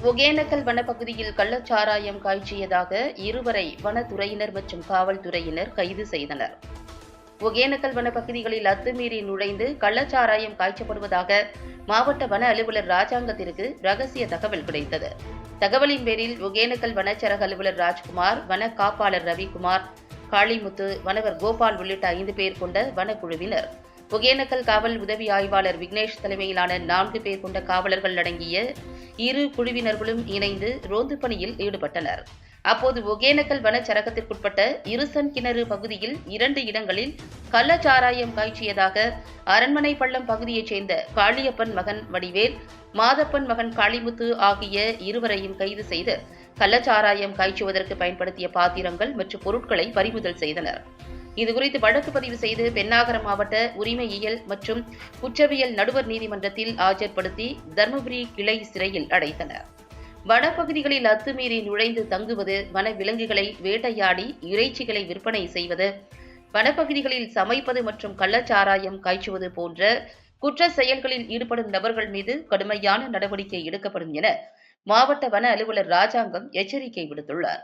ஒகேனக்கல் வனப்பகுதியில் கள்ளச்சாராயம் காய்ச்சியதாக இருவரை வனத்துறையினர் மற்றும் காவல்துறையினர் கைது செய்தனர். ஒகேனக்கல் வனப்பகுதிகளில் அத்துமீறி நுழைந்து கள்ளச்சாராயம் காய்ச்சப்படுவதாக மாவட்ட வன அலுவலர் ராஜாங்கத்திற்கு ரகசிய தகவல் கிடைத்தது. தகவலின் பேரில் ஒகேனக்கல் வனச்சரக அலுவலர் ராஜ்குமார், வன காப்பாளர் ரவிக்குமார், காளிமுத்து, வனவர் கோபால் உள்ளிட்ட 5 பேர் கொண்ட வனக்குழுவினர் ஒகேனக்கல் காவல் உதவி ஆய்வாளர் விக்னேஷ் தலைமையிலான 4 பேர் கொண்ட காவலர்கள் அடங்கிய 2 குழுவினர்களும் இணைந்து ரோந்து பணியில் ஈடுபட்டனர். அப்போது ஒகேனக்கல் வனச்சரகத்திற்குட்பட்ட இருசன் கிணறு பகுதியில் 2 இடங்களில் கள்ளச்சாராயம் காய்ச்சியதாக அரண்மனை பள்ளம் பகுதியைச் சேர்ந்த காளியப்பன் மகன் வடிவேல், மாதப்பன் மகன் காளிமுத்து ஆகிய இருவரையும் கைது செய்து கள்ளச்சாராயம் காய்ச்சுவதற்கு பயன்படுத்திய பாத்திரங்கள் மற்றும் பொருட்களை பறிமுதல் செய்தனர். இதுகுறித்து வழக்கு பதிவு செய்து பென்னாகரம் மாவட்ட உரிமையியல் மற்றும் குற்றவியல் நடுவர் நீதிமன்றத்தில் ஆஜர்படுத்தி தர்மபுரி கிளை சிறையில் அடைத்தனர். வனப்பகுதிகளில் அத்துமீறி நுழைந்து தங்குவது, வன விலங்குகளை வேட்டையாடி இறைச்சிகளை விற்பனை செய்வது, வனப்பகுதிகளில் சமைப்பது மற்றும் கள்ளச்சாராயம் காய்ச்சுவது போன்ற குற்ற செயல்களில் ஈடுபடும் நபர்கள் மீது கடுமையான நடவடிக்கை எடுக்கப்படும் என மாவட்ட வன அலுவலர் ராஜாங்கம் எச்சரிக்கை விடுத்துள்ளார்.